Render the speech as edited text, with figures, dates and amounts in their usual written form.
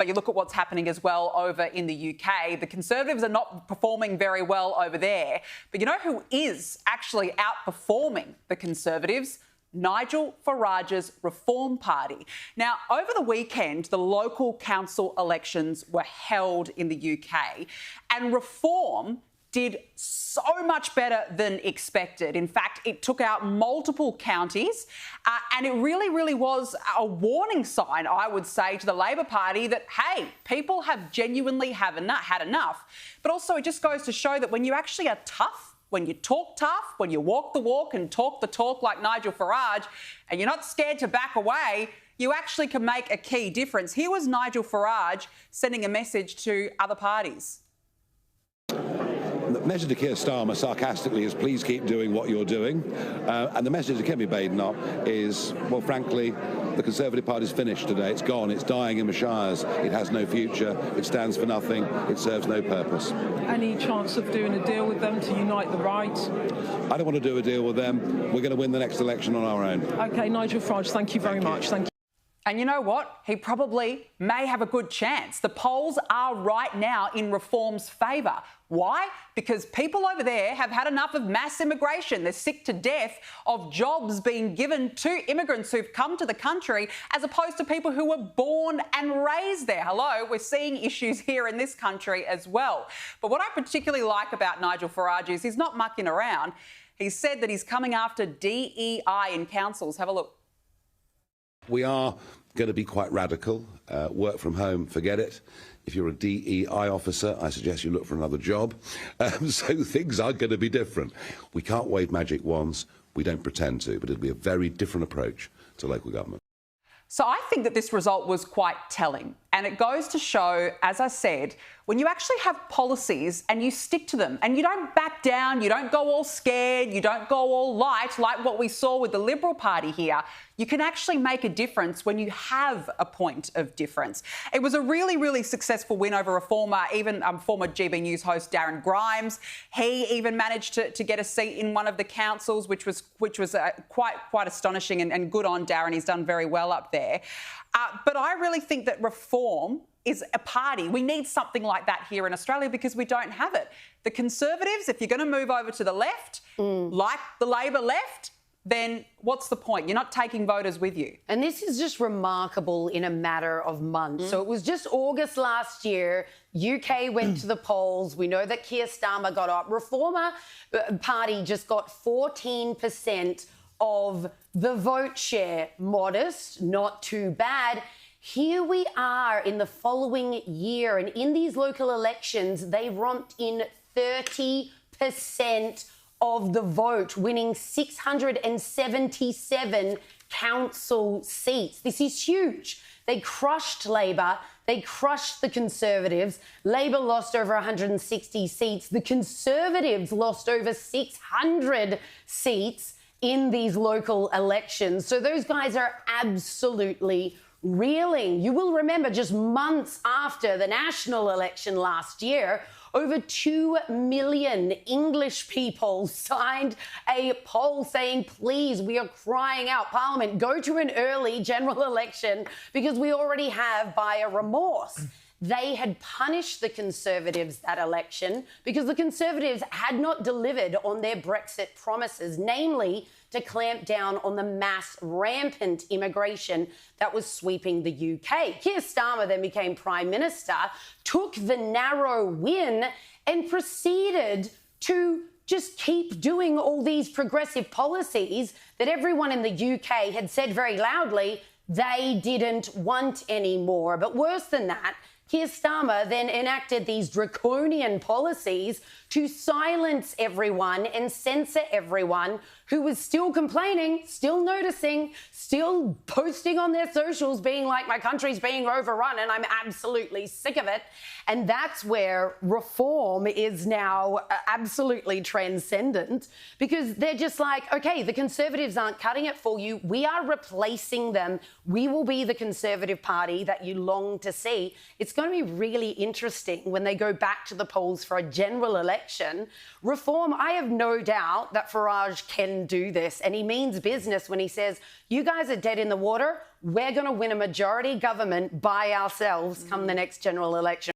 But you look at what's happening as well over in the UK. The Conservatives are not performing very well over there. But you know who is actually outperforming the Conservatives? Nigel Farage's Reform Party. Now, over the weekend, the local council elections were held in the UK, and Reform did so much better than expected. In fact, it took out multiple counties, and it really was a warning sign, I would say, to the Labor Party that, hey, people have genuinely had enough. But also it just goes to show that when you actually are tough, when you talk tough, when you walk the walk and talk the talk like Nigel Farage, and you're not scared to back away, you actually can make a key difference. Here was Nigel Farage sending a message to other parties. The message to Keir Starmer sarcastically is please keep doing what you're doing. And the message to Kemi Badenoch is, well, frankly, the Conservative Party's finished today. It's gone. It's dying in the shires. It has no future. It stands for nothing. It serves no purpose. Any chance of doing a deal with them to unite the right? I don't want to do a deal with them. We're going to win the next election on our own. OK, Nigel Farage, thank you very much. Thank you. And you know what? He probably may have a good chance. The polls are right now in Reform's favour. Why? Because people over there have had enough of mass immigration. They're sick to death of jobs being given to immigrants who've come to the country as opposed to people who were born and raised there. Hello, we're seeing issues here in this country as well. But what I particularly like about Nigel Farage is he's not mucking around. He said that he's coming after DEI in councils. Have a look. We are going to be quite radical. Work from home, forget it. If you're a DEI officer, I suggest you look for another job. So things are going to be different. We can't wave magic wands. We don't pretend to, but it'll be a very different approach to local government. So I think that this result was quite telling. And it goes to show, as I said, when you actually have policies and you stick to them and you don't back down, you don't go all scared, you don't go all light like what we saw with the Liberal Party here, you can actually make a difference when you have a point of difference. It was a really successful win over Reformer, even former GB News host Darren Grimes. He even managed to get a seat in one of the councils, which was quite astonishing, and good on Darren. He's done very well up there. But I really think that Reform is a party. We need something like that here in Australia because we don't have it. The Conservatives, if you're going to move over to the left, like the Labor left, then what's the point? You're not taking voters with you. And this is just remarkable in a matter of months. So it was just August last year. UK went to the polls. We know that Keir Starmer got up. Reformer Party just got 14% of the vote share. Modest, not too bad. Here we are in the following year, and in these local elections, they romped in 30% of the vote, winning 677 council seats. This is huge. They crushed Labor. They crushed the Conservatives. Labor lost over 160 seats. The Conservatives lost over 600 seats in these local elections. So those guys are absolutely reeling. You will remember just months after the national election last year, over 2 million English people signed a poll saying, please, we are crying out, Parliament, go to an early general election because we already have buyer remorse. They had punished the Conservatives that election because the Conservatives had not delivered on their Brexit promises, namely to clamp down on the mass rampant immigration that was sweeping the UK. Keir Starmer then became Prime Minister, took the narrow win and proceeded to just keep doing all these progressive policies that everyone in the UK had said very loudly they didn't want anymore. But worse than that, Keir Starmer then enacted these draconian policies to silence everyone and censor everyone who was still complaining, still noticing, still posting on their socials being like, my country's being overrun and I'm absolutely sick of it. And that's where Reform is now absolutely transcendent, because they're just like, OK, the Conservatives aren't cutting it for you. We are replacing them. We will be the Conservative Party that you long to see. It's going to be really interesting when they go back to the polls for a general election. Reform, I have no doubt that Farage can can do this. And he means business when he says, you guys are dead in the water. We're going to win a majority government by ourselves come the next general election.